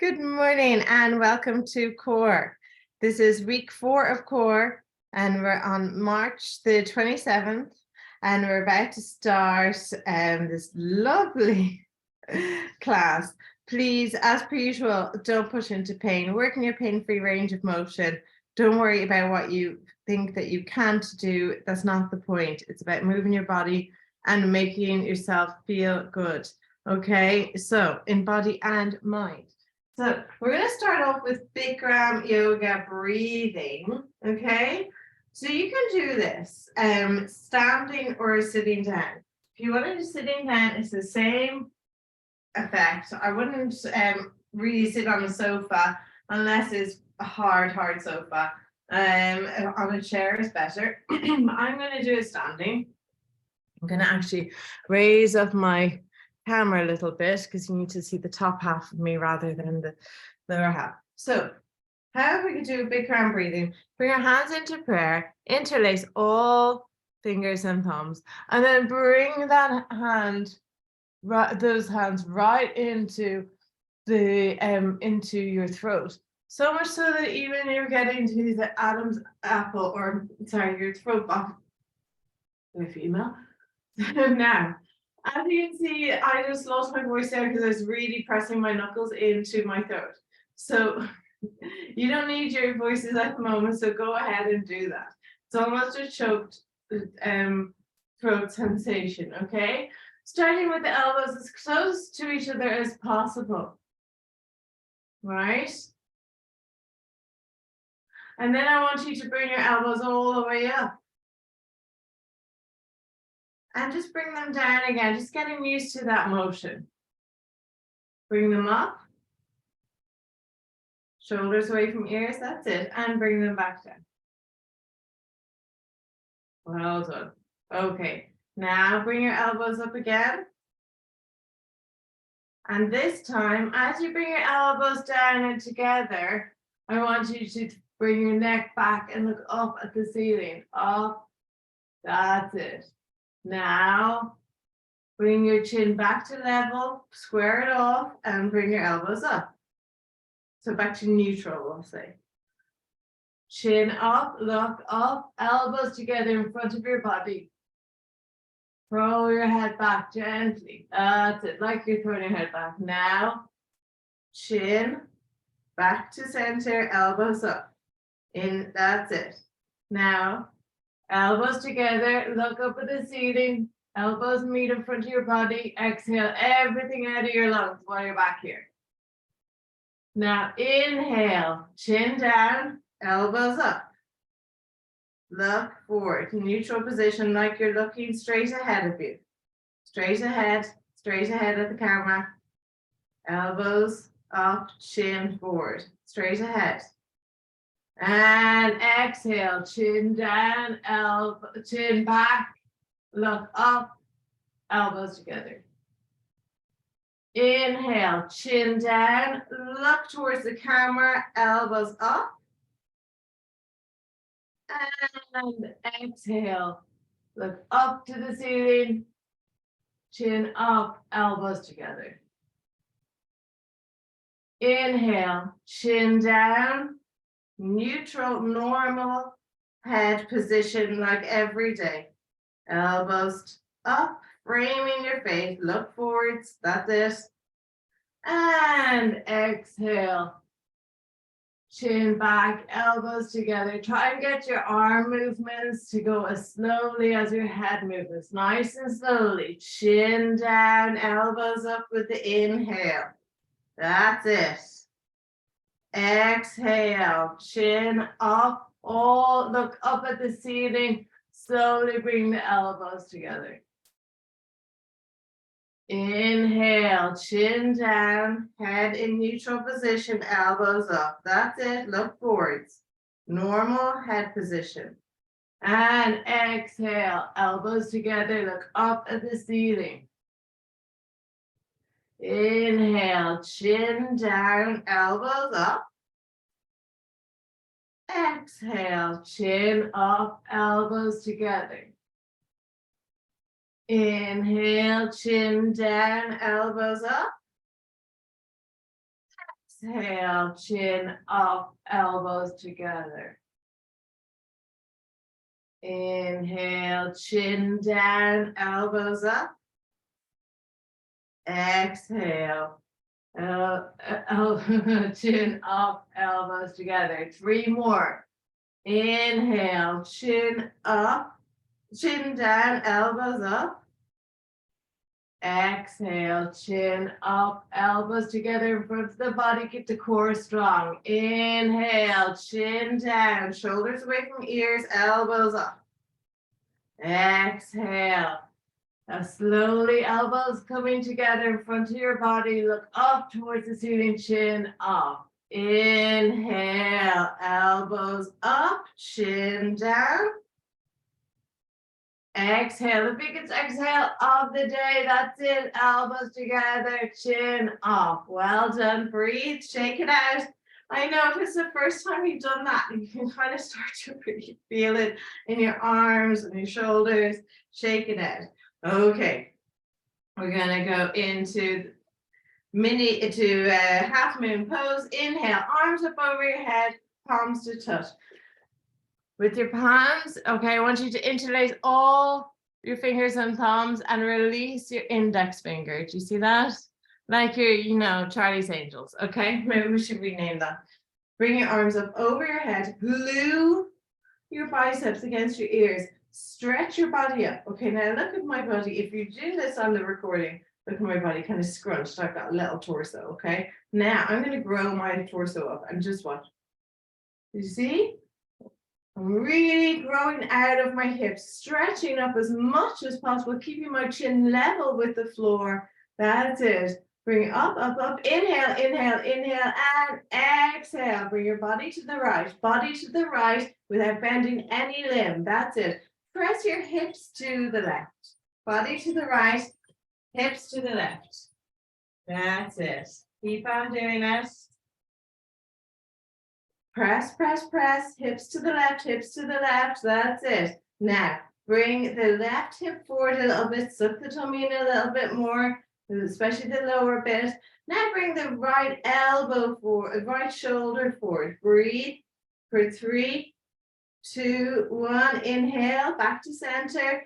Good morning and welcome to CORE. This is week 4 of CORE and we're on March the 27th and we're about to start this lovely class. Please, as per usual, don't push into pain. Work in your pain-free range of motion. Don't worry about what you think that you can't do. That's not the point. It's about moving your body and making yourself feel good. Okay, so in body and mind. So we're going to start off with Bikram yoga breathing, okay? So you can do this standing or sitting down. If you want to do sitting down, it's the same effect. I wouldn't really sit on a sofa unless it's a hard sofa. On a chair is better. I'm going to do it standing. I'm going to actually raise up my camera a little bit because you need to see the top half of me rather than the lower half. So how we can do Bikram breathing, bring your hands into prayer, interlace all fingers and thumbs, and then bring that hand, those hands right into the into your throat. So much so that even you're getting to the Adam's apple, or sorry, your throat box. You're female. Now, as you can see, I just lost my voice there because I was really pressing my knuckles into my throat. So you don't need your voices at the moment, so go ahead and do that. It's almost a choked throat sensation, okay? Starting with the elbows as close to each other as possible, right? And then I want you to bring your elbows all the way up. And just bring them down again, just getting used to that motion. Bring them up. Shoulders away from ears, that's it. And bring them back down. Well done. Okay, now bring your elbows up again. And this time, as you bring your elbows down and together, I want you to bring your neck back and look up at the ceiling. Up. That's it. Now, bring your chin back to level, square it off, and bring your elbows up. So back to neutral, we'll say. Chin up, look up, elbows together in front of your body. Throw your head back gently. That's it, like you're throwing your head back. Now, chin back to center, elbows up. In, that's it. Now, elbows together, look up at the ceiling, elbows meet in front of your body. Exhale everything out of your lungs while you're back here. Now inhale, chin down, elbows up. Look forward, neutral position like you're looking straight ahead of you. Straight ahead at the camera. Elbows up, chin forward, straight ahead. And exhale, chin down, elbow, chin back, look up, elbows together. Inhale, chin down, look towards the camera, elbows up. And exhale, look up to the ceiling, chin up, elbows together. Inhale, chin down, neutral, normal head position like every day. Elbows up, framing your face, look forwards, that's it. And exhale, chin back, elbows together. Try and get your arm movements to go as slowly as your head movements, nice and slowly. Chin down, elbows up with the inhale. That's it. Exhale, chin up, all look up at the ceiling. Slowly bring the elbows together. Inhale, chin down, head in neutral position, elbows up. That's it, look forwards. Normal head position. And exhale, elbows together, look up at the ceiling. Inhale, chin down, elbows up. Exhale, chin up, elbows together. Inhale, chin down, elbows up. Exhale, chin up, elbows together. Inhale, chin down, elbows up. Exhale, chin up, elbows together. 3 more. Inhale, chin up, chin down, elbows up. Exhale, chin up, elbows together in front of the body, keep the core strong. Inhale, chin down, shoulders away from ears, elbows up. Exhale. Now slowly elbows coming together in front of your body, look up towards the ceiling, chin up. Inhale, elbows up, chin down. Exhale, the biggest exhale of the day. That's it. Elbows together, chin up. Well done. Breathe, shake it out. I know if it's the first time you've done that, you can kind of start to really feel it in your arms and your shoulders. Shake it out. Okay, we're gonna go into half moon pose. Inhale, arms up over your head, palms to touch. With your palms, okay, I want you to interlace all your fingers and thumbs and release your index finger. Do you see that? Like your, Charlie's Angels, okay? Maybe we should rename that. Bring your arms up over your head, glue your biceps against your ears, stretch your body up. Okay, now look at my body. If you do this on the recording, look at my body kind of scrunched. I've got a little torso, okay? Now I'm gonna grow my torso up and just watch. You see? I'm really growing out of my hips, stretching up as much as possible, keeping my chin level with the floor. That's it. Bring it up, up, up. Inhale, inhale, inhale, and exhale. Bring your body to the right without bending any limb. That's it. Press your hips to the left. Body to the right, hips to the left. That's it. Keep on doing it. Press, press, press, hips to the left, hips to the left. That's it. Now, bring the left hip forward a little bit, suck the tummy in a little bit more, especially the lower bit. Now bring the right elbow forward, right shoulder forward. Breathe for 3, 2, 1. Inhale, back to center.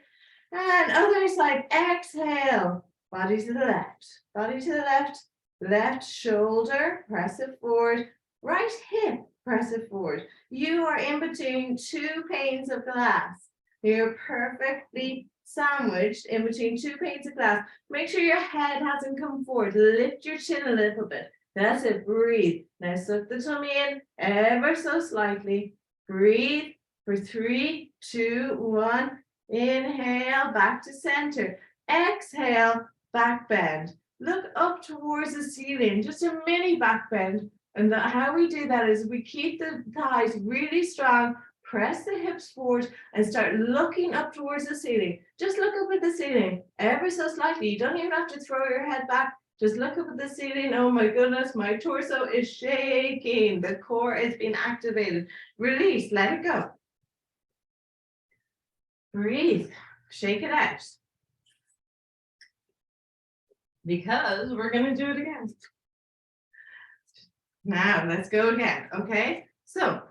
And other side, exhale. Body to the left, body to the left. Left shoulder, press it forward. Right hip, press it forward. You are in between 2 panes of glass. You're perfectly sandwiched in between 2 panes of glass. Make sure your head hasn't come forward. Lift your chin a little bit. That's it. Breathe. Now suck the tummy in ever so slightly. Breathe for 3, 2, 1. Inhale, back to center. Exhale, back bend. Look up towards the ceiling, just a mini back bend. And how we do that is we keep the thighs really strong, press the hips forward and start looking up towards the ceiling. Just look up at the ceiling ever so slightly. You don't even have to throw your head back. Just look up at the ceiling. Oh my goodness, my torso is shaking. The core is being activated. Release, let it go. Breathe, shake it out. Because we're going to do it again. Now let's go again, okay? So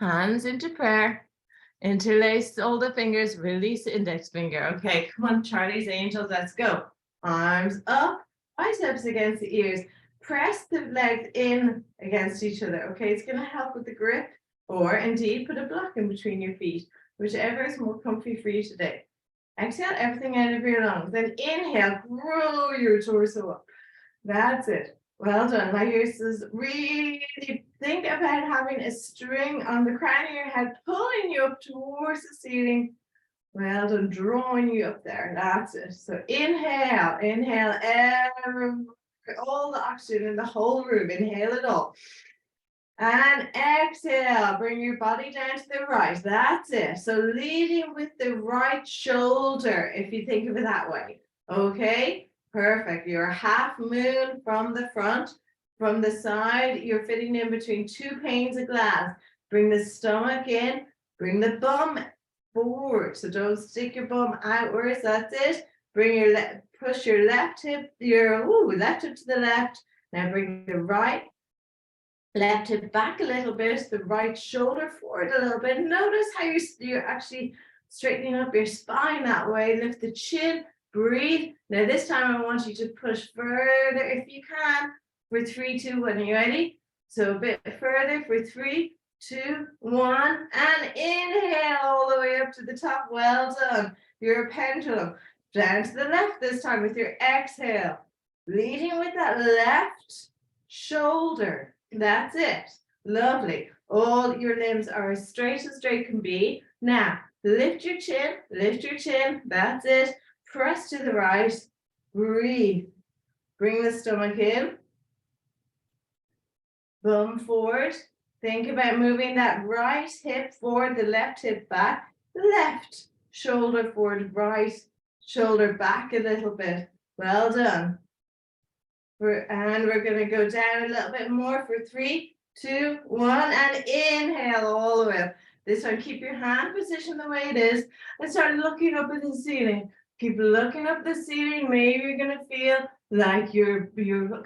hands into prayer, interlace all the fingers, release the index finger. Okay, come on, Charlie's Angels, let's go. Arms up, biceps against the ears. Press the legs in against each other, okay? It's gonna help with the grip, or indeed put a block in between your feet, whichever is more comfy for you today. Exhale everything out of your lungs. Then inhale, grow your torso up. That's it. Well done. Now here's this, really think about having a string on the crown of your head, pulling you up towards the ceiling. Well done, drawing you up there. That's it. So inhale, inhale, all the oxygen in the whole room. Inhale it all. And exhale, bring your body down to the right. That's it. So leading with the right shoulder, if you think of it that way. Okay. Perfect. You're half moon from the front. From the side, you're fitting in between 2 panes of glass. Bring the stomach in. Bring the bum forward. So don't stick your bum outwards. That's it. Bring your push your left hip, left hip to the left. Now bring the right left hip back a little bit, the right shoulder forward a little bit. Notice how you're actually straightening up your spine that way. Lift the chin, breathe. Now this time I want you to push further if you can for 3, 2, 1. Are you ready? So a bit further for 3, 2, 1, and inhale all the way up to the top. Well done. You're a pendulum. Down to the left this time with your exhale. Leading with that left shoulder. That's it. Lovely. All your limbs are as straight can be. Now, lift your chin, lift your chin. That's it. Press to the right. Breathe. Bring the stomach in. Bum forward. Think about moving that right hip forward, the left hip back. Left shoulder forward, right shoulder back a little bit. Well done. And we're going to go down a little bit more for 3, 2, 1, and inhale all the way up. This one, keep your hand position the way it is and start looking up at the ceiling. Keep looking up the ceiling. Maybe you're going to feel like you're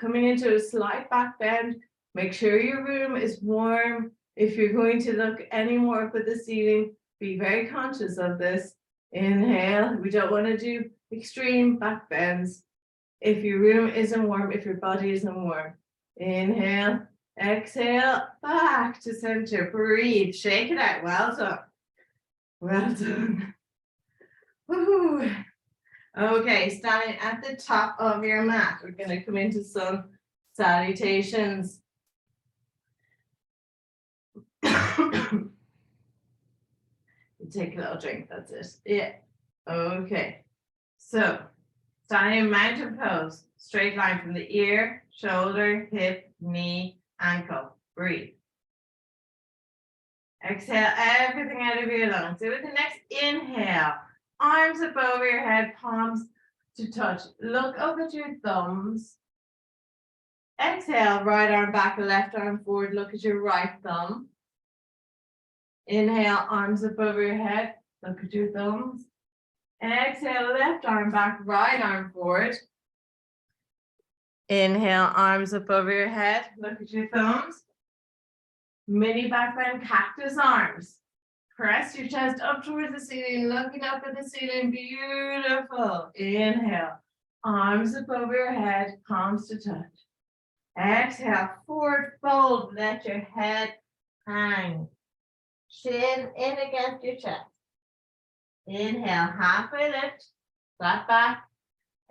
coming into a slight back bend. Make sure your room is warm. If you're going to look any more up at the ceiling, be very conscious of this. Inhale. We don't want to do extreme back bends. If your room isn't warm, if your body isn't warm, inhale, exhale, back to center, breathe, shake it out. Well done. Well done. Woo. Okay, standing at the top of your mat, we're going to come into some salutations. Take a little drink, that's it. Yeah. Okay. So, standing in mountain pose, straight line from the ear, shoulder, hip, knee, ankle. Breathe. Exhale everything out of your lungs. So with the next inhale, arms up over your head, palms to touch. Look up at your thumbs. Exhale, right arm back, left arm forward. Look at your right thumb. Inhale, arms up over your head. Look at your thumbs. Exhale, left arm back, right arm forward. Inhale, arms up over your head. Look at your thumbs. Mini back bend, cactus arms. Press your chest up towards the ceiling, looking up at the ceiling. Beautiful. Inhale, arms up over your head, palms to touch. Exhale, forward fold. Let your head hang. Chin in against your chest. Inhale, halfway lift, flat back.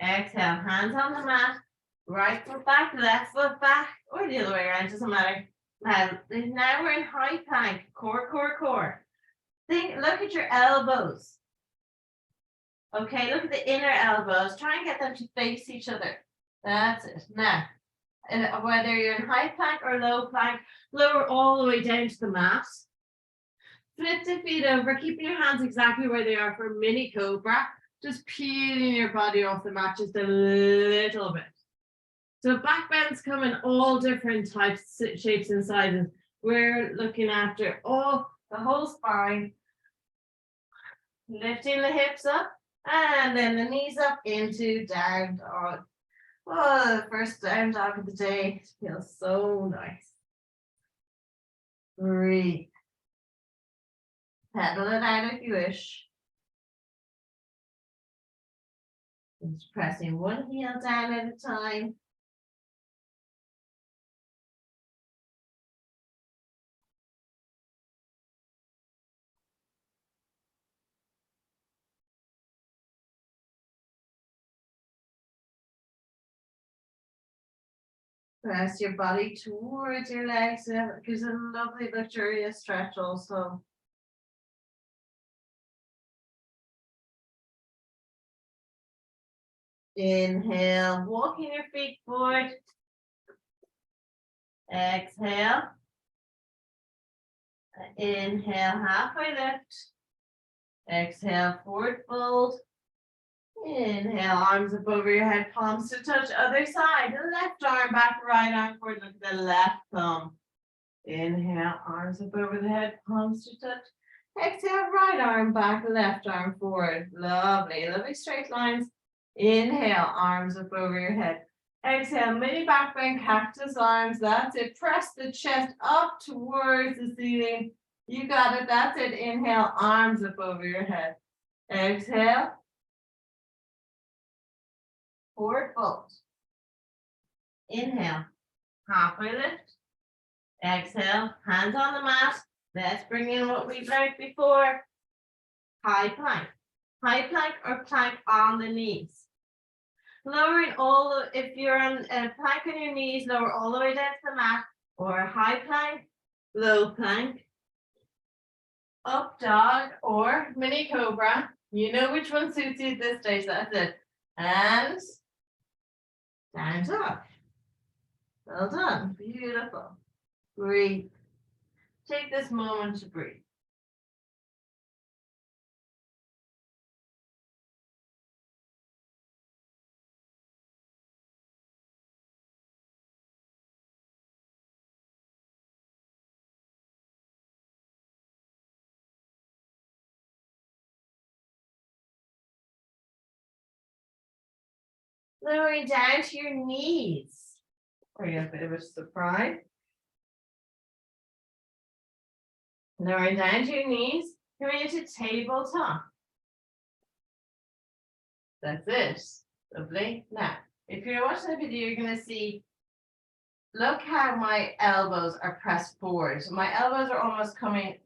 Exhale, hands on the mat. Right foot back, left foot back, or the other way around, doesn't matter. Now we're in high plank, core, core, core. Look at your elbows. Okay, look at the inner elbows. Try and get them to face each other. That's it. Now, whether you're in high plank or low plank, lower all the way down to the mat. Flip the feet over, keeping your hands exactly where they are for mini cobra. Just peeling your body off the mat just a little bit. So back bends come in all different types, shapes, and sizes. We're looking after the whole spine, lifting the hips up, and then the knees up into down dog. Oh, the first down dog of the day. It feels so nice. Breathe. Pedal it out if you wish. Just pressing one heel down at a time. Press your body towards your legs. It gives a lovely, luxurious stretch also. Inhale, walking your feet forward. Exhale. Inhale, halfway lift. Exhale, forward fold. Inhale, arms up over your head, palms to touch. Other side, the left arm back, right arm forward. Look at the left thumb. Inhale, arms up over the head, palms to touch. Exhale, right arm back, left arm forward. Lovely, lovely straight lines. Inhale, arms up over your head. Exhale, mini back bend, cactus arms. That's it. Press the chest up towards the ceiling. You got it. That's it. Inhale, arms up over your head. Exhale. Forward fold. Inhale, halfway lift. Exhale, hands on the mat. Let's bring in what we've learned before. High plank. High plank or plank on the knees. Lowering all, if you're on a plank on your knees, lower all the way down to the mat, or high plank, low plank, up dog, or mini cobra. You know which one suits you at this stage, that's it. And down dog. Well done, beautiful. Breathe. Take this moment to breathe. Lowering down to your knees. Or you have a bit of a surprise. Lowering down to your knees, coming into tabletop. That's it. Lovely. Now, if you're watching the video, you're going to see, look how my elbows are pressed forward. My elbows are almost coming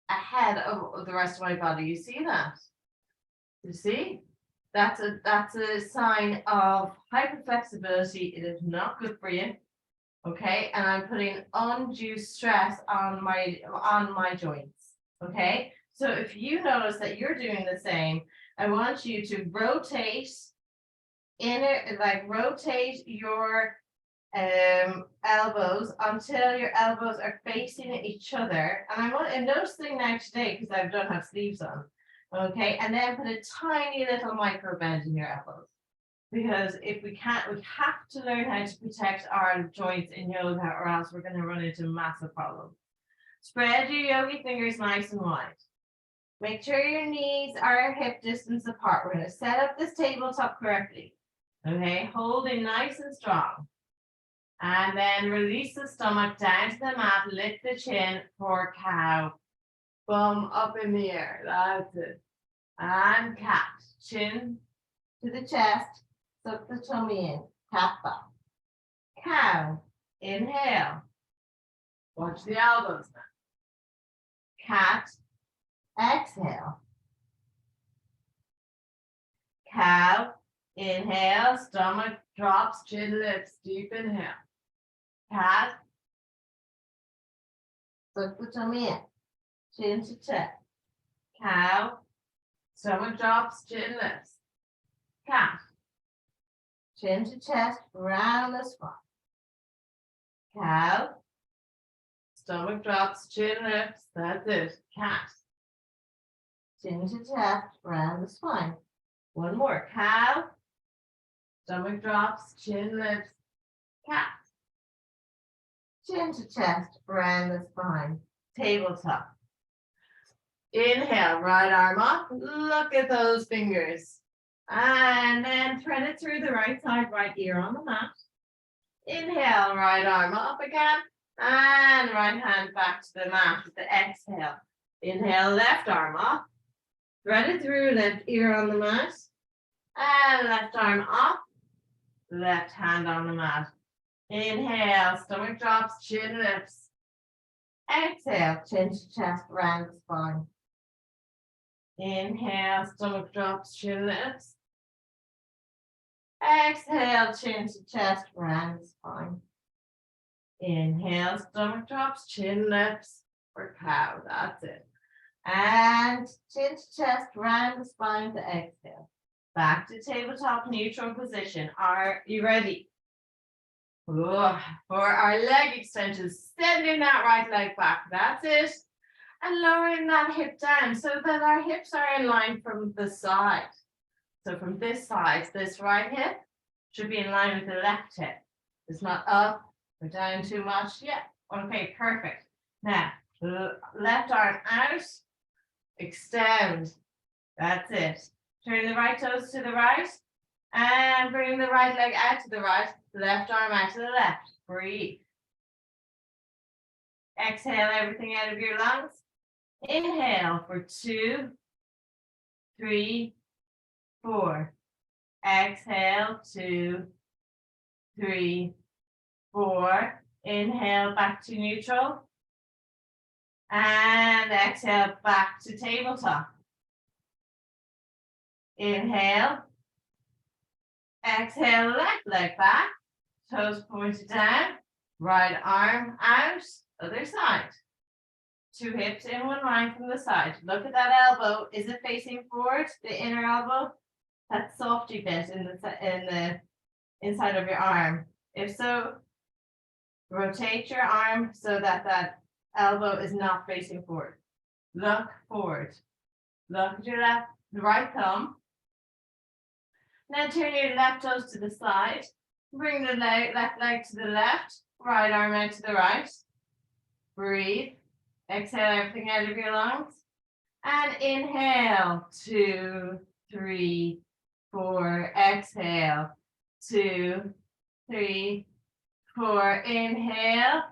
ahead of the rest of my body. You see that? You see? That's a sign of hyperflexibility. It is not good for you. Okay, and I'm putting undue stress on my joints. Okay, so if you notice that you're doing the same, I want you to rotate rotate your elbows until your elbows are facing each other. And noticing now today, because I don't have sleeves on. Okay, and then put a tiny little micro bend in your elbows. Because if we can't, we have to learn how to protect our joints in yoga, or else we're going to run into massive problems. Spread your yogi fingers nice and wide. Make sure your knees are hip distance apart. We're going to set up this tabletop correctly. Okay, holding nice and strong. And then release the stomach down to the mat, lift the chin for cow. Bum up in the air, that's it. And cat, chin to the chest, suck the tummy in, cat back. Cow, inhale. Watch the elbows now. Cat, exhale. Cow, inhale, stomach drops, chin lifts, deep inhale. Cat, suck the tummy in, chin to chest. Cow, stomach drops, chin lifts. Cat, chin to chest, round the spine. Cow, stomach drops, chin lifts, that's it. Cat, chin to chest, round the spine. One more. Cow, stomach drops, chin lifts. Cat, chin to chest, round the spine. Tabletop. Inhale, right arm up. Look at those fingers. And then thread it through the right side, right ear on the mat. Inhale, right arm up again. And right hand back to the mat with the exhale. Inhale, left arm up. Thread it through, left ear on the mat. And left arm up. Left hand on the mat. Inhale, stomach drops, chin lifts. Exhale, chin to chest, round the spine. Inhale, stomach drops, chin lifts. Exhale, chin to chest, round the spine. Inhale, stomach drops, chin lifts for cow. That's it. And chin to chest, round the spine to exhale. Back to tabletop neutral position. Are you ready? For our leg extensions, sending that right leg back. That's it. And lowering that hip down so that our hips are in line from the side. So from this side, this right hip should be in line with the left hip. It's not up or down too much. Yeah. Okay, perfect. Now, left arm out, extend. That's it. Turn the right toes to the right. And bring the right leg out to the right, left arm out to the left. Breathe. Exhale everything out of your lungs. Inhale for 2, 3, 4. Exhale, 2, 3, 4. Inhale back to neutral. And exhale back to tabletop. Inhale. Exhale, left leg back. Toes pointed down. Right arm out. Other side. 2 hips in, 1 line from the side. Look at that elbow. Is it facing forward? The inner elbow? That softy bit in the inside of your arm. If so, rotate your arm so that that elbow is not facing forward. Look forward. Look at your right thumb. Now turn your left toes to the side. Bring the left leg to the left. Right arm out to the right. Breathe. Exhale everything out of your lungs. And inhale. 2, 3, 4. Exhale. 2, 3, 4. Inhale.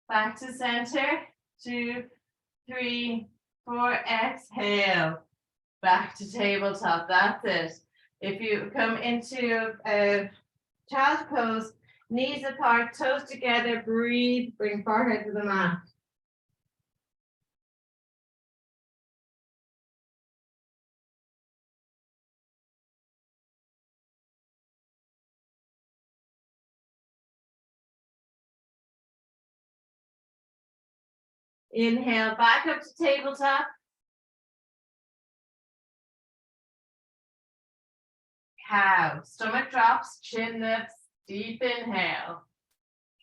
Back to center. 2, 3, 4. Exhale. Back to tabletop. That's it. If you come into a child's pose, knees apart, toes together, breathe, bring forehead to the mat. Inhale, back up to tabletop. Cow, stomach drops, chin lifts, deep inhale.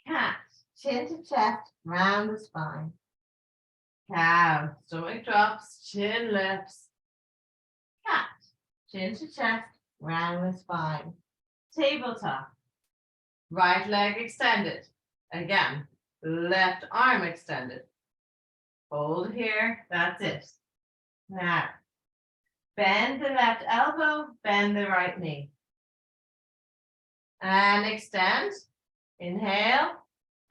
Cat, chin to chest, round the spine. Cow, stomach drops, chin lifts. Cat, chin to chest, round the spine. Tabletop. Right leg extended. Again, left arm extended. Hold here, that's it. Now, bend the left elbow, bend the right knee. And extend. Inhale,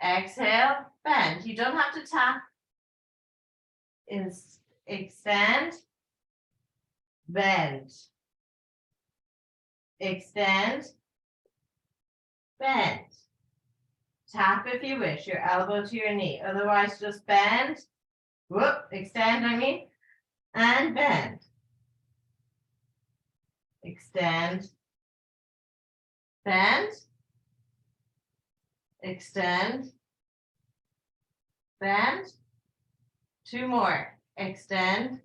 exhale, bend. You don't have to tap. Extend, bend. Extend, bend. Tap if you wish, your elbow to your knee. Otherwise, just bend. Whoop, extend, and bend. Extend, bend, extend, bend. 2 more. Extend,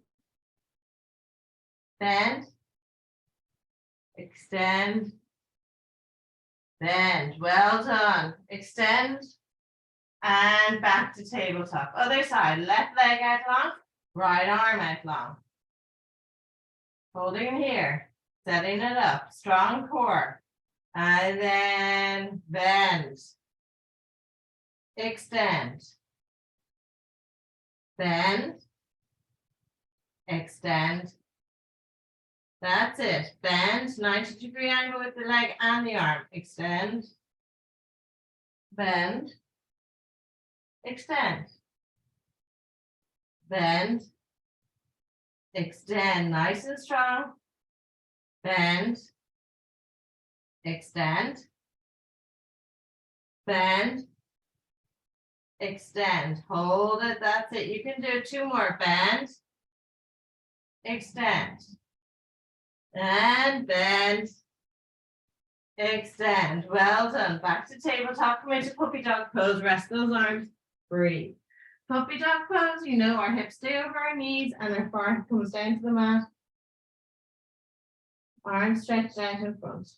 bend, extend, bend. Well done. Extend and back to tabletop. Other side. Left leg out long, right arm out long. Holding here. Setting it up. Strong core. And then bend. Extend. Bend. Extend. That's it. Bend. 90-degree angle with the leg and the arm. Extend. Bend. Extend. Bend. Extend. Nice and strong. Bend. Extend. Bend. Extend. Hold it. That's it. You can do 2 more. Bend. Extend. And bend. Extend. Well done. Back to tabletop. Come into puppy dog pose. Rest those arms. Breathe. Puppy dog pose. You know our hips stay over our knees and our forehead comes down to the mat. Arms stretched out in front.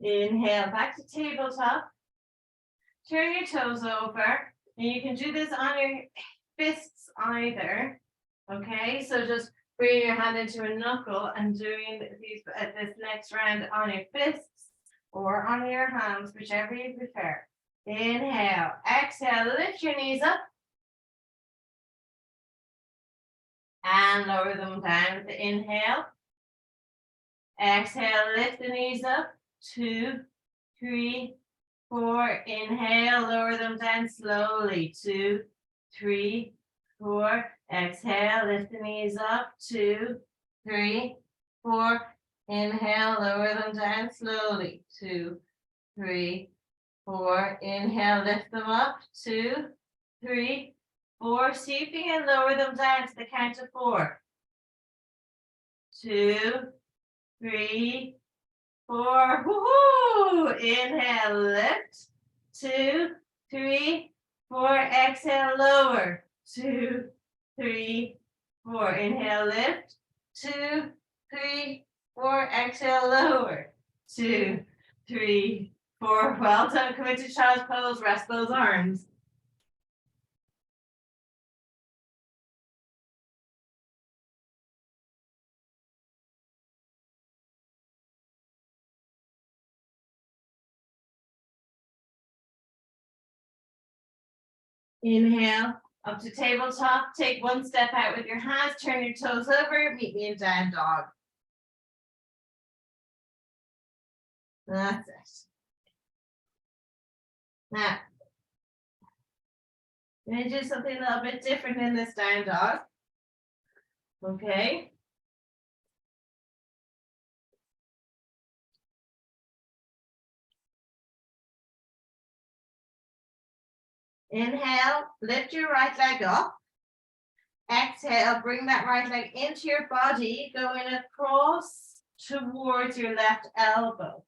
Inhale back to tabletop. Turn your toes over. And you can do this on your fists either. Okay, so just bring your hand into a knuckle and doing these this next round on your fists or on your hands, whichever you prefer. Inhale, exhale, lift your knees up. And lower them down with the inhale. Exhale, lift the knees up. 2, 3, 4. Inhale, lower them down slowly. 2, 3, 4. Exhale, lift the knees up. 2, 3, 4. Inhale, lower them down slowly. 2, 3, 4. Inhale, lift them up. 2, 3, 4. See if you can lower them down to the count of 4. 2, 3, 4. Woohoo! Inhale, lift. 2, 3, 4. Exhale, lower. 2, 3, 4. Inhale, lift. 2, 3, 4. Exhale, lower. 2, 3, 4. Well done. Come into child's pose. Rest those arms. Inhale, up to tabletop. Take one step out with your hands. Turn your toes over. Meet me in down dog. That's it. Now, I'm going to do something a little bit different in this down dog. Okay. Inhale, lift your right leg up. Exhale, bring that right leg into your body, going across towards your left elbow.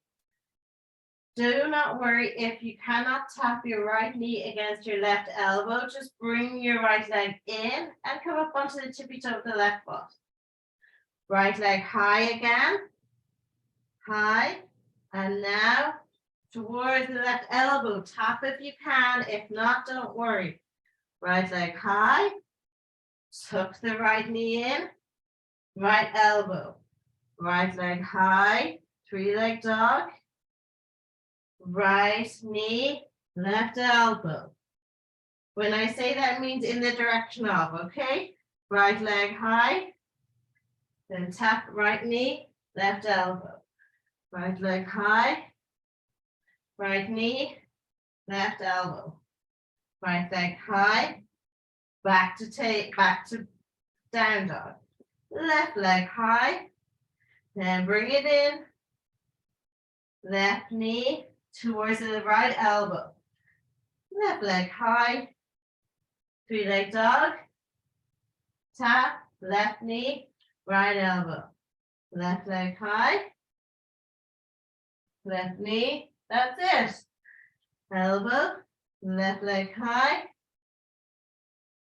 Do not worry if you cannot tap your right knee against your left elbow. Just bring your right leg in and come up onto the tippy toe of the left foot. Right leg high again. High. And now towards the left elbow. Tap if you can. If not, don't worry. Right leg high. Tuck the right knee in. Right elbow. Right leg high. 3-leg dog. Right knee, left elbow. When I say that means in the direction of, okay? Right leg high. Then tap right knee, left elbow. Right leg high. Right knee, left elbow. Right leg high. Back to down dog. Left leg high. Then bring it in. Left knee towards the right elbow. Left leg high. 3-leg dog. Tap. Left knee. Right elbow. Left leg high. Left knee. That's it. Elbow. Left leg high.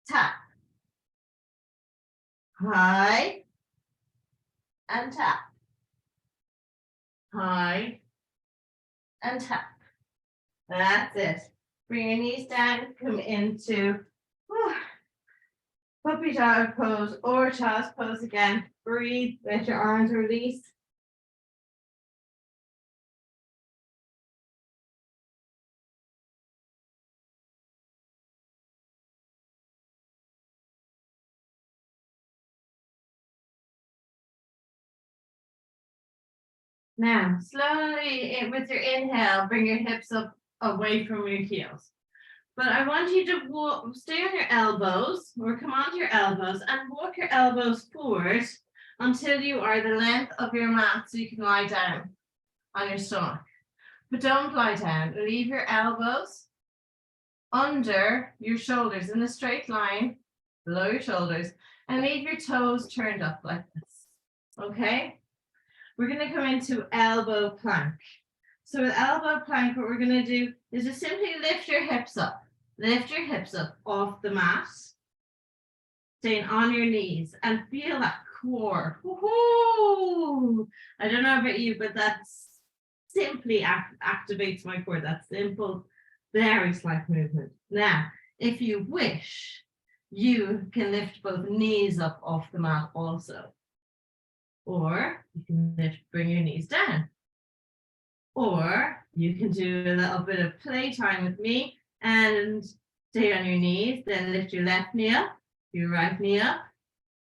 Tap. High. And tap. High. And tap. That's it. Bring your knees down, come into puppy dog pose or child's pose again. Breathe, let your arms release. Now, slowly with your inhale, bring your hips up away from your heels. But I want you to stay on your elbows or come onto your elbows and walk your elbows forward until you are the length of your mat so you can lie down on your stomach. But don't lie down. Leave your elbows under your shoulders in a straight line below your shoulders and leave your toes turned up like this. Okay? We're going to come into elbow plank. So with elbow plank, what we're going to do is just simply lift your hips up. Lift your hips up off the mat. Staying on your knees and feel that core. Woohoo! I don't know about you, but that simply activates my core. That simple, very slight movement. Now, If you wish, you can lift both knees up off the mat also. Or you can bring your knees down. Or you can do a little bit of playtime with me and stay on your knees, then lift your left knee up, your right knee up,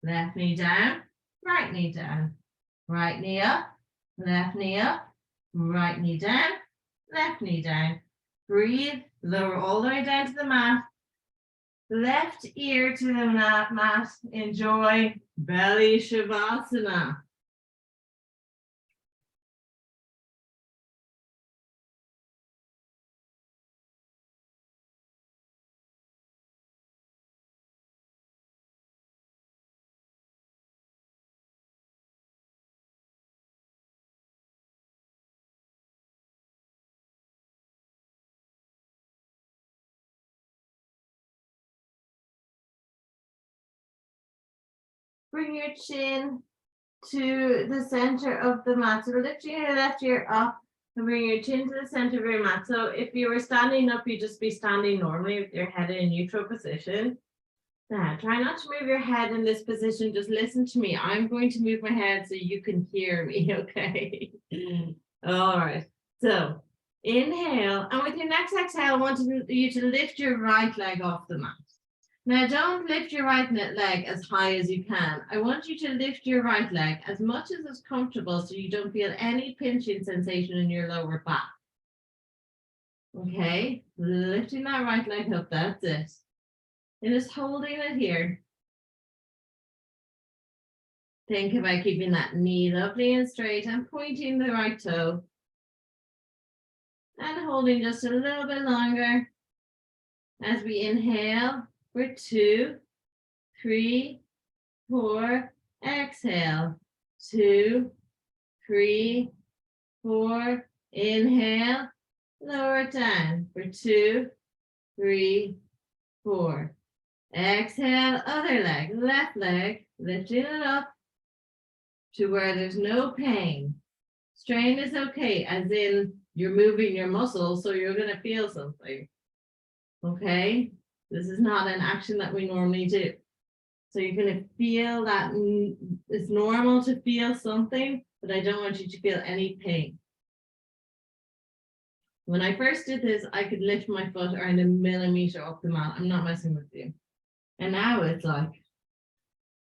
left knee down, right knee down, right knee up, left knee up, right knee down, left knee down. Breathe, lower all the way down to the mat. Left ear to the mat. Enjoy belly Shavasana. Bring your chin to the center of the mat. So lift your left ear up and bring your chin to the center of your mat. So if you were standing up, you'd just be standing normally with your head in a neutral position. Now, try not to move your head in this position. Just listen to me. I'm going to move my head so you can hear me, okay? All right. So inhale, and with your next exhale, I want you to lift your right leg off the mat. Now, don't lift your right leg as high as you can. I want you to lift your right leg as much as is comfortable so you don't feel any pinching sensation in your lower back. Okay, lifting that right leg up, that's it. And just holding it here. Think about keeping that knee lovely and straight and pointing the right toe. And holding just a little bit longer as we inhale for 2, 3, 4, exhale, 2, 3, 4, inhale, lower it down for 2, 3, 4. Exhale, other leg, left leg, lifting it up to where there's no pain. Strain is okay, as in you're moving your muscles, so you're going to feel something. Okay? This is not an action that we normally do. So you're going to feel that it's normal to feel something, but I don't want you to feel any pain. When I first did this, I could lift my foot around a millimeter off the mat. I'm not messing with you. And now it's like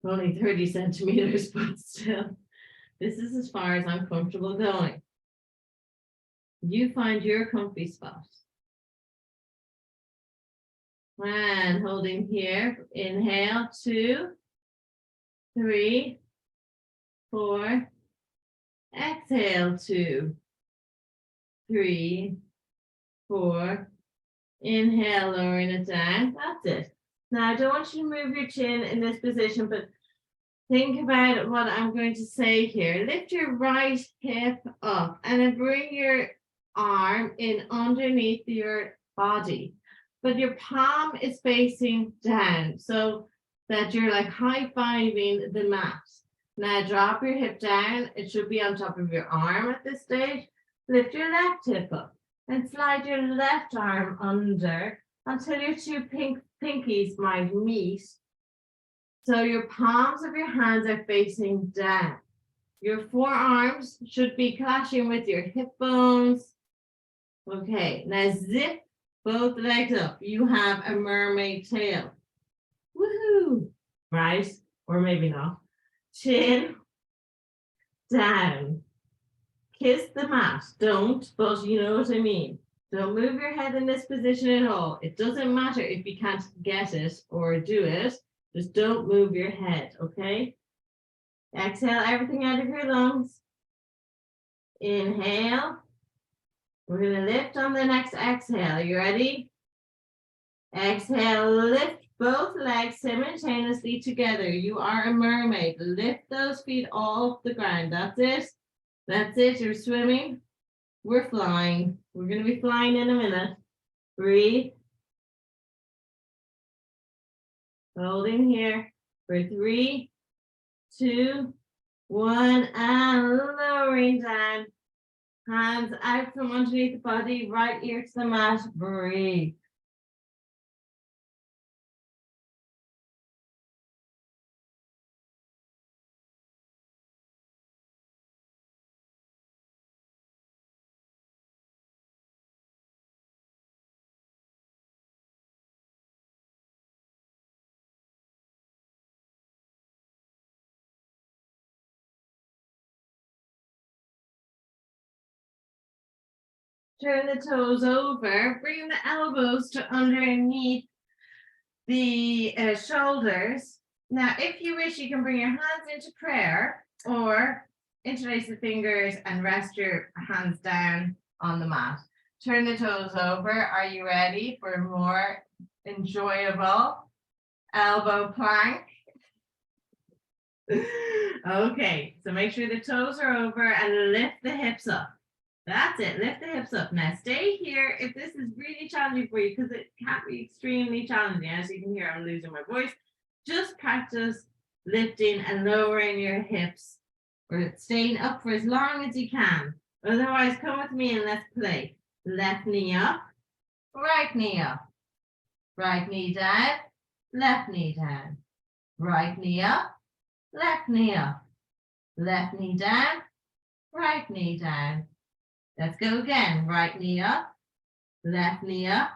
only 30 centimeters, but still, this is as far as I'm comfortable going. You find your comfy spot. And holding here, inhale, 2, 3, 4, exhale, 2, 3, 4, inhale, lowering it down, that's it. Now I don't want you to move your chin in this position, but think about what I'm going to say here. Lift your right hip up and then bring your arm in underneath your body. But your palm is facing down so that you're like high-fiving the mat. Now drop your hip down. It should be on top of your arm at this stage. Lift your left hip up and slide your left arm under until your two pinkies might meet. So your palms of your hands are facing down. Your forearms should be clashing with your hip bones. Okay, now zip both legs up. You have a mermaid tail. Woohoo! Right, or maybe not. Chin down. Kiss the mat. Don't, but you know what I mean. Don't move your head in this position at all. It doesn't matter if you can't get it or do it. Just don't move your head, okay? Exhale everything out of your lungs. Inhale. We're going to lift on the next exhale. Are you ready? Exhale, lift both legs simultaneously together. You are a mermaid. Lift those feet off the ground. That's it. That's it. You're swimming. We're flying. We're going to be flying in a minute. Breathe. Holding here for 3, 2, 1, and lowering down. Hands out from underneath the body, right ear to the mat. Breathe. Turn the toes over, bring the elbows to underneath the shoulders. Now, if you wish, you can bring your hands into prayer or interlace the fingers and rest your hands down on the mat. Turn the toes over. Are you ready for a more enjoyable elbow plank? Okay, so make sure the toes are over and lift the hips up. That's it, lift the hips up. Now stay here if this is really challenging for you, because it can be extremely challenging. As you can hear, I'm losing my voice. Just practice lifting and lowering your hips or staying up for as long as you can. Otherwise, come with me and let's play. Left knee up, right knee up, right knee down, left knee down, right knee up, left knee up, left knee down, right knee down. Let's go again. Right knee up, left knee up,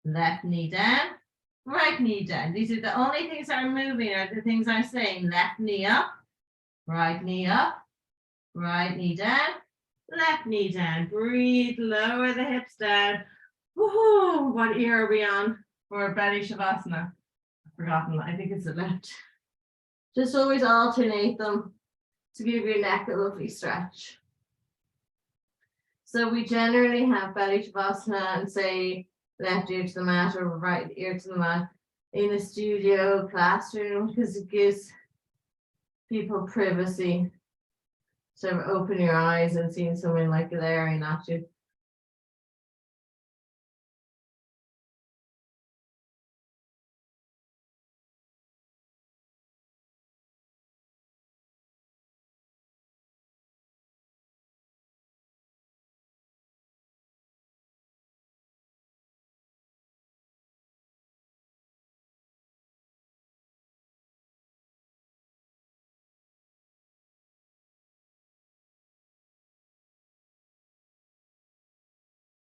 left knee down, right knee down. These are the only things that are moving, are the things I'm saying. Left knee up, right knee up, right knee down, left knee down. Breathe, lower the hips down. Woohoo! What ear are we on for belly shavasana? I've forgotten. I think it's the left. Just always alternate them to give your neck a lovely stretch. So we generally have belly shavasana and say left ear to the mat or right ear to the mat in a studio classroom, because it gives people privacy. So open your eyes and seeing someone like glaring at you.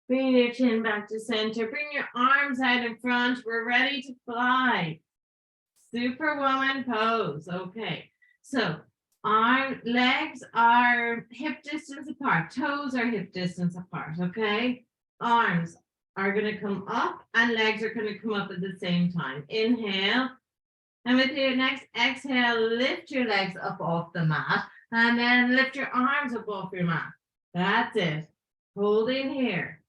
Bring your chin back to center. Bring your arms out in front. We're ready to fly. Superwoman pose. Okay. So our legs are hip distance apart. Toes are hip distance apart. Okay. Arms are going to come up and legs are going to come up at the same time. Inhale. And with your next exhale, lift your legs up off the mat and then lift your arms up off your mat. That's it. Holding here.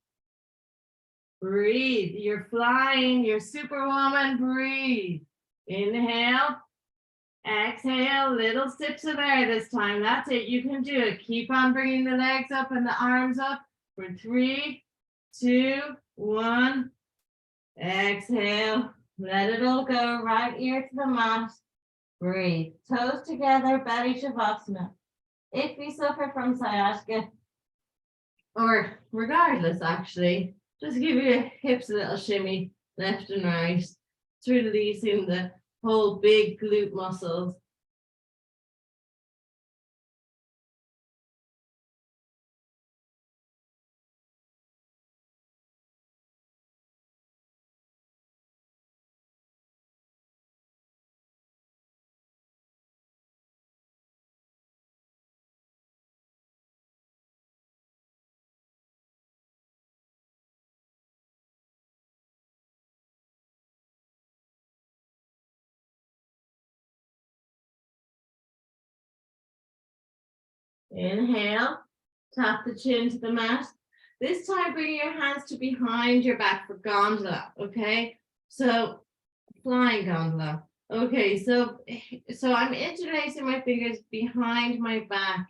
Breathe. You're flying. You're superwoman. Breathe. Inhale. Exhale. Little sips of air this time. That's it. You can do it. Keep on bringing the legs up and the arms up for 3, 2, 1. Exhale. Let it all go. Right ear to the mat. Breathe. Toes together. Belly shavasana. If you suffer from sciatica, or regardless, actually, just give your hips a little shimmy left and right. It's releasing the whole big glute muscles. Inhale, tap the chin to the mat. This time, bring your hands to behind your back for gondola, okay? So, flying gondola. Okay, so I'm interlacing my fingers behind my back.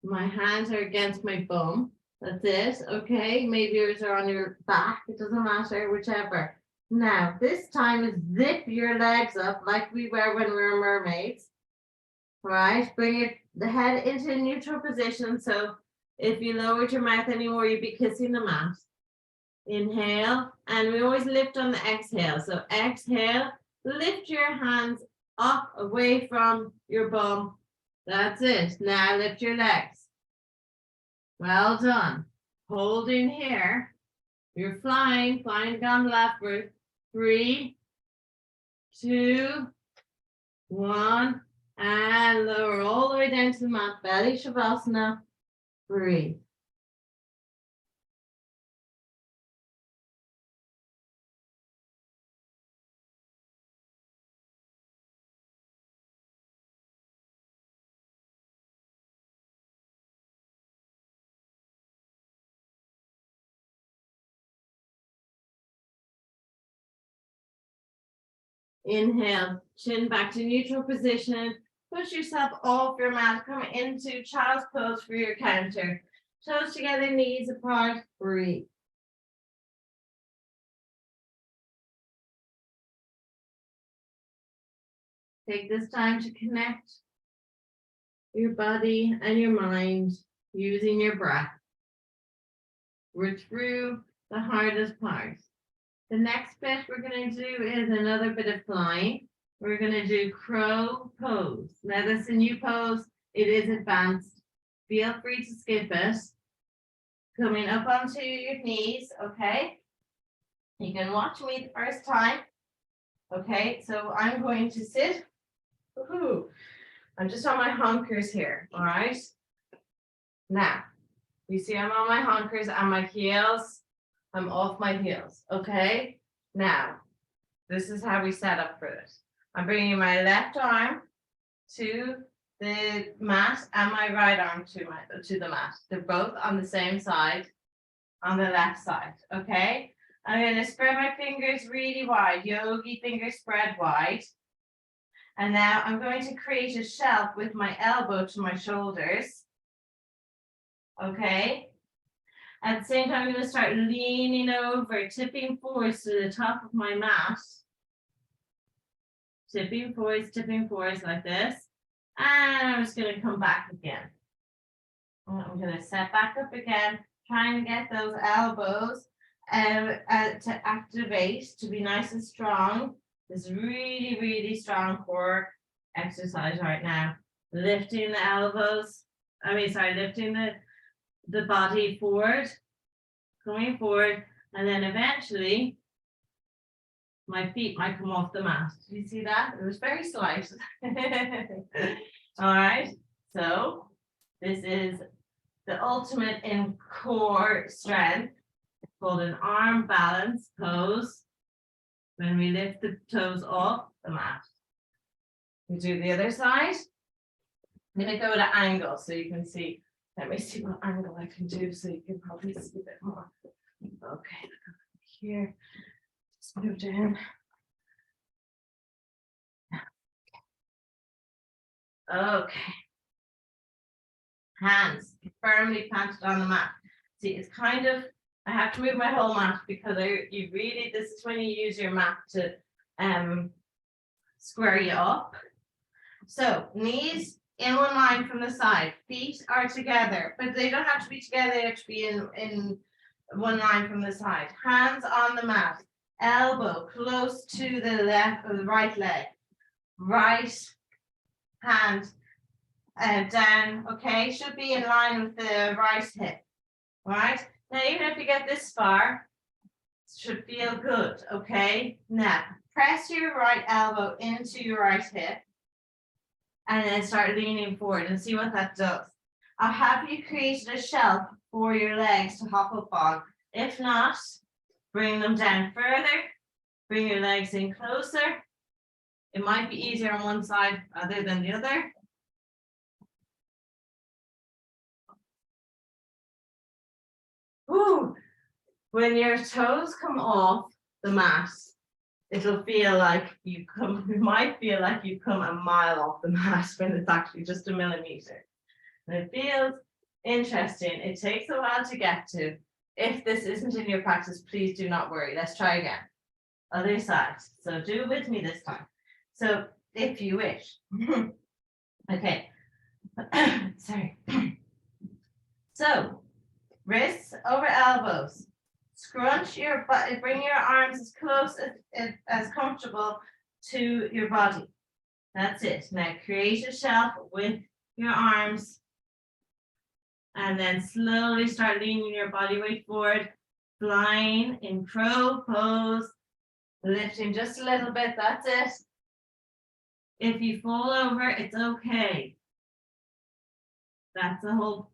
My hands are against my bum. That's it, okay? Maybe yours are on your back. It doesn't matter, whichever. Now, this time is zip your legs up like we were when we were mermaids. Right, bring the head into a neutral position. So if you lowered your mouth anymore, you'd be kissing the mat. Inhale, and we always lift on the exhale. So exhale, lift your hands up away from your bum. That's it. Now lift your legs. Well done. Holding here. You're flying gondola for 3, 2, 1. And lower all the way down to the mat, belly shavasana. Breathe. Inhale, chin back to neutral position. Push yourself off your mat, come into child's pose for your counter. Toes together, knees apart, breathe. Take this time to connect your body and your mind using your breath. We're through the hardest part. The next bit we're going to do is another bit of flying. We're going to do crow pose. Now this is a new pose. It is advanced. Feel free to skip it. Coming up onto your knees, okay? You can watch me the first time. Okay, so I'm going to sit. Woohoo. I'm just on my honkers here, all right? Now, you see I'm on my honkers and my heels. I'm off my heels, okay? Now, this is how we set up for this. I'm bringing my left arm to the mat and my right arm to the mat. They're both on the same side, on the left side, okay? I'm going to spread my fingers really wide, yogi fingers spread wide. And now I'm going to create a shelf with my elbow to my shoulders. Okay. At the same time, I'm going to start leaning over, tipping forwards to the top of my mat. Tipping forwards like this. And I'm just going to come back again. And I'm going to set back up again, trying to get those elbows to activate, to be nice and strong. This really, really strong core exercise right now. Lifting the elbows, lifting the body forward, going forward, and then eventually my feet might come off the mat. Did you see that? It was very slight. All right, so this is the ultimate in core strength. It's called an arm balance pose. When we lift the toes off the mat. We do the other side. I'm going to go to angle so you can see. Let me see what angle I can do so you can probably see a bit more. Okay, here. Just move down. Okay. Hands firmly planted on the mat. See, it's kind of, I have to move my whole mat because this is when you use your mat to square you up. So knees in one line from the side, feet are together, but they don't have to be together, they have to be in one line from the side. Hands on the mat, elbow close to the left or the right leg, right hand down, okay, should be in line with the right hip, all right? Now, even if you get this far, it should feel good, okay? Now, press your right elbow into your right hip and then start leaning forward and see what that does. I'll have you created a shelf for your legs to hop up on. If not, bring them down further, bring your legs in closer. It might be easier on one side other than the other. Ooh. When your toes come off the mat, it'll feel like it might feel like you've come a mile off the mat when it's actually just a millimeter. And it feels interesting. It takes a while to get to. If this isn't in your practice, please do not worry. Let's try again. Other side. So do it with me this time. So if you wish. Okay. Sorry. So wrists over elbows. Scrunch your butt, bring your arms as close as comfortable to your body. That's it. Now create a shelf with your arms and then slowly start leaning your body weight forward, flying in crow pose, lifting just a little bit. That's it. If you fall over, it's okay. That's not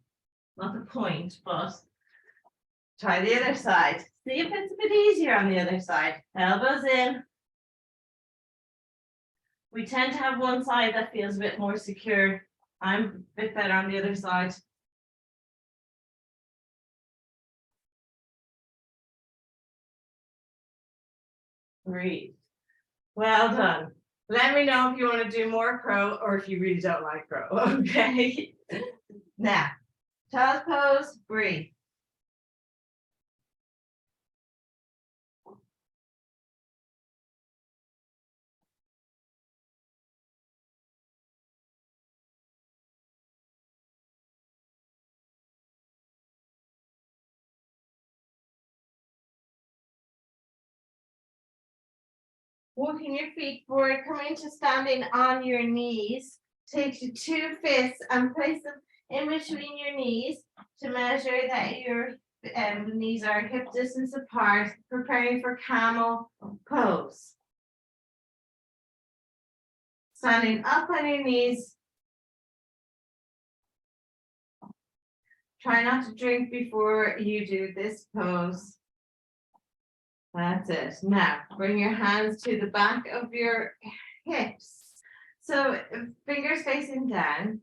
the point, but try the other side. See if it's a bit easier on the other side. Elbows in. We tend to have one side that feels a bit more secure. I'm a bit better on the other side. Breathe. Well done. Let me know if you want to do more crow or if you really don't like crow. Okay. Now, child's pose, breathe. Walking your feet forward, coming to standing on your knees. Take your 2 fists and place them in between your knees to measure that your knees are hip distance apart, preparing for camel pose. Standing up on your knees. Try not to drink before you do this pose. That's it. Now, bring your hands to the back of your hips. So fingers facing down.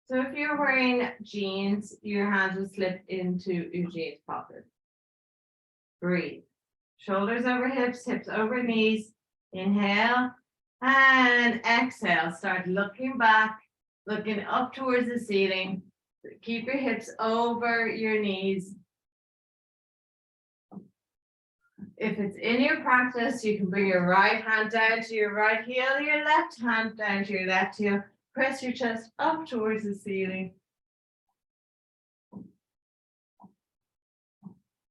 So if you're wearing jeans, your hands will slip into your jeans pocket. Breathe. Shoulders over hips, hips over knees. Inhale and exhale. Start looking back, looking up towards the ceiling. Keep your hips over your knees. If it's in your practice, you can bring your right hand down to your right heel, your left hand down to your left heel. Press your chest up towards the ceiling.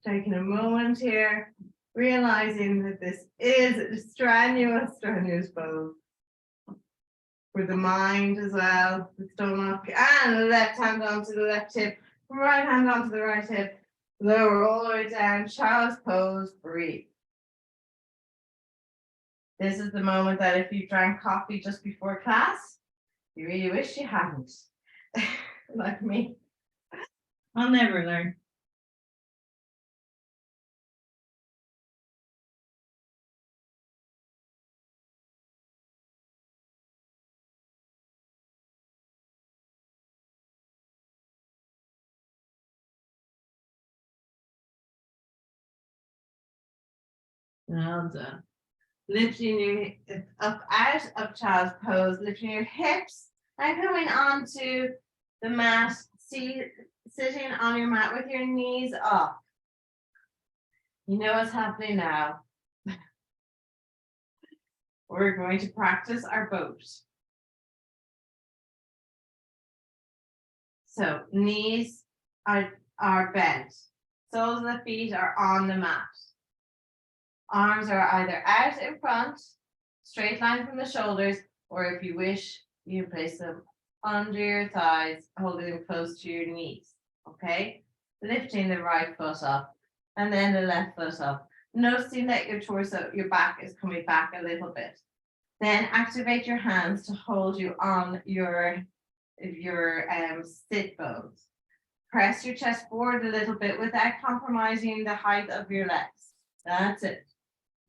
Taking a moment here, realizing that this is a strenuous pose. For the mind as well, the stomach, and left hand onto the left hip, right hand onto the right hip. Lower all the way down, child's pose, breathe. This is the moment that if you drank coffee just before class, you really wish you hadn't. Like me. I'll never learn. Well done. Lifting your up out of child's pose, lifting your hips and coming onto the mat, sitting on your mat with your knees up. You know what's happening now. We're going to practice our boat. So knees are bent. Soles of the feet are on the mat. Arms are either out in front, straight line from the shoulders, or if you wish, you can place them under your thighs, holding them close to your knees. Okay? Lifting the right foot up and then the left foot up. Noticing that your torso, your back is coming back a little bit. Then activate your hands to hold you on your sit bones. Press your chest forward a little bit without compromising the height of your legs. That's it.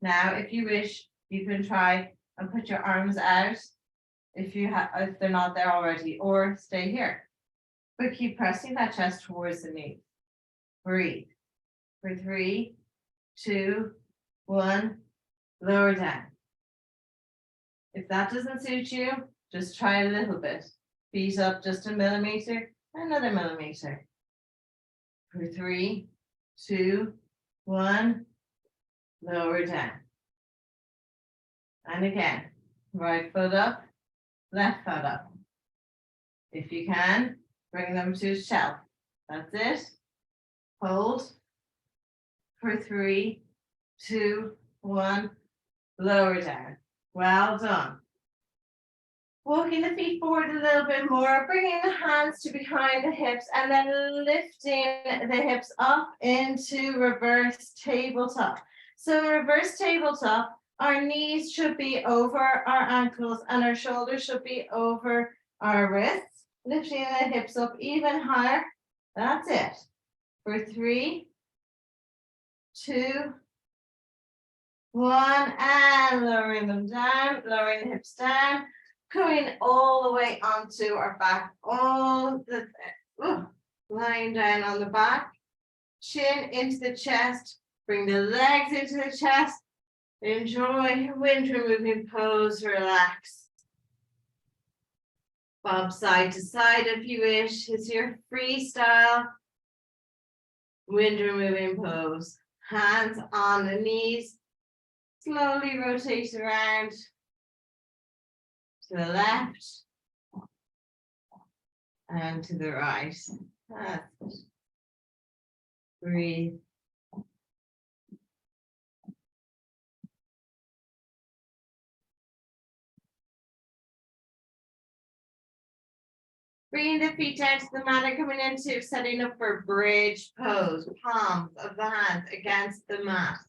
Now, if you wish, you can try and put your arms out if they're not there already, or stay here. But keep pressing that chest towards the knee. Breathe. For 3, 2, 1, lower down. If that doesn't suit you, just try a little bit. Feet up just a millimeter, another millimeter. For 3, 2, 1, lower down. And again, right foot up, left foot up. If you can, bring them to shelf. That's it. Hold. For 3, 2, 1, lower down. Well done. Walking the feet forward a little bit more, bringing the hands to behind the hips and then lifting the hips up into reverse tabletop. So reverse tabletop, our knees should be over our ankles and our shoulders should be over our wrists. Lifting the hips up even higher. That's it. For 3, 2, 1, and lowering them down, lowering the hips down. Coming all the way onto our back, all the lying down on the back, chin into the chest, bring the legs into the chest, Enjoy wind removing pose, relax. Bob side to side if you wish. It's your freestyle wind removing pose. Hands on the knees. Slowly rotate around to the left and to the right. That's it. Breathe. Bringing the feet down to the mat and coming into setting up for bridge pose. Palms of the hands against the mat.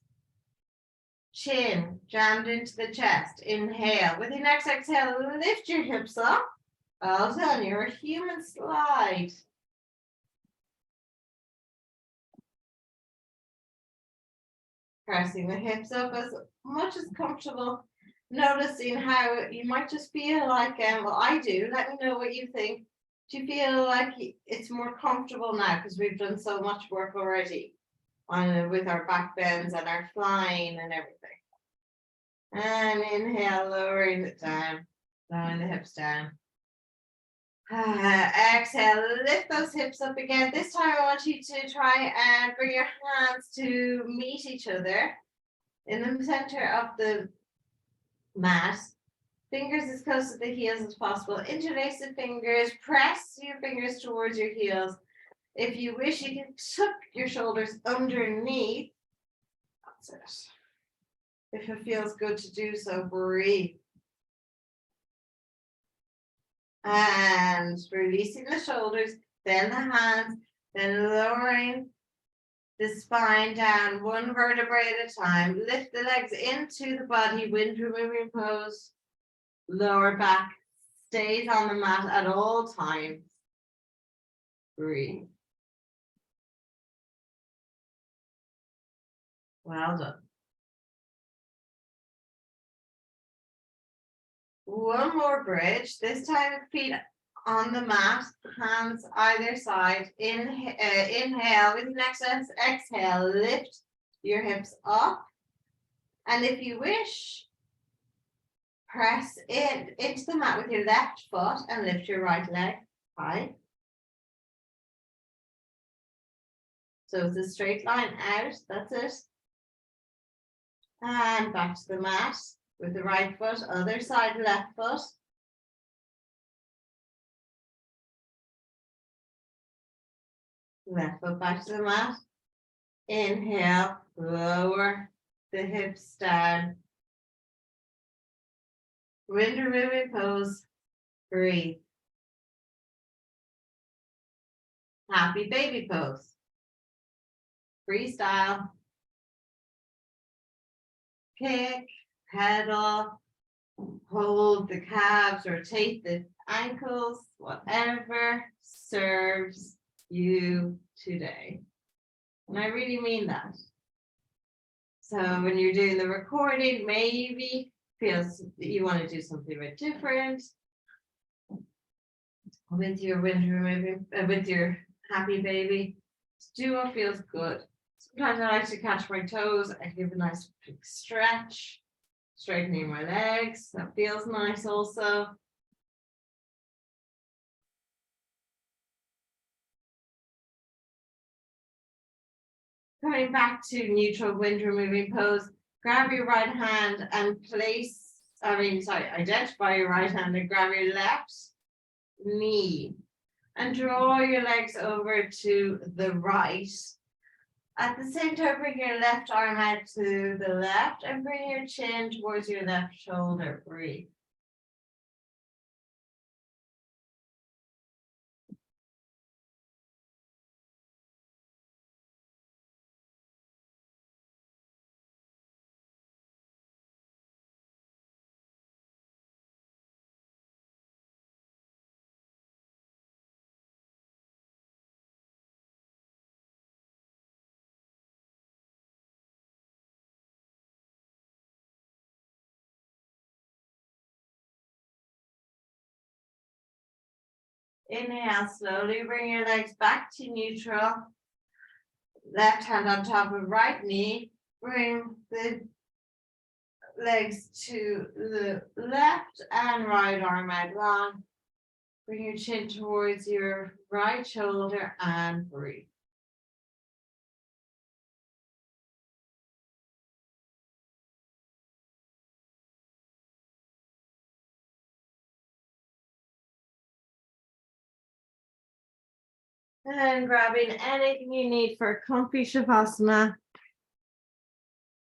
Chin jammed into the chest. Inhale. With your next exhale, lift your hips up. Well done. You're a human slide. Pressing the hips up as much as comfortable. Noticing how you might just feel like, well, I do. Let me know what you think. Do you feel like it's more comfortable now because we've done so much work already with our back bends and our flying and everything? And inhale, lowering it down, lowering the hips down. Exhale, lift those hips up again. This time I want you to try and bring your hands to meet each other in the center of the mat. Fingers as close to the heels as possible. Interlace the fingers, press your fingers towards your heels. If you wish, you can tuck your shoulders underneath. That's it. If it feels good to do so, breathe. And releasing the shoulders, then the hands, then lowering the spine down one vertebrae at a time. Lift the legs into the body, wind removing pose. Lower back stays on the mat at all times. Breathe. Well done. One more bridge. This time feet on the mat, hands either side. Inhale with next exhale, lift your hips up. And if you wish, press into the mat with your left foot and lift your right leg high. So it's a straight line out, that's it. And back to the mat with the right foot, other side, left foot. Left foot back to the mat. Inhale, lower the hips down. Wind removing pose, breathe. Happy baby pose. Freestyle. Kick, pedal, hold the calves, rotate the ankles, whatever serves you today. And I really mean that. So when you're doing the recording, maybe feels that you want to do something a bit different with your wind removing, with your happy baby. Do what feels good. Sometimes I like to catch my toes. I give a nice big stretch, straightening my legs. That feels nice also. Coming back to neutral wind removing pose, grab your right hand and identify your right hand and grab your left knee and draw your legs over to the right. At the same time, bring your left arm out to the left and bring your chin towards your left shoulder. Breathe. Inhale, slowly bring your legs back to neutral. Left hand on top of right knee. Bring the legs to the left and right arm out long. Bring your chin towards your right shoulder and breathe. And grabbing anything you need for comfy Shavasana.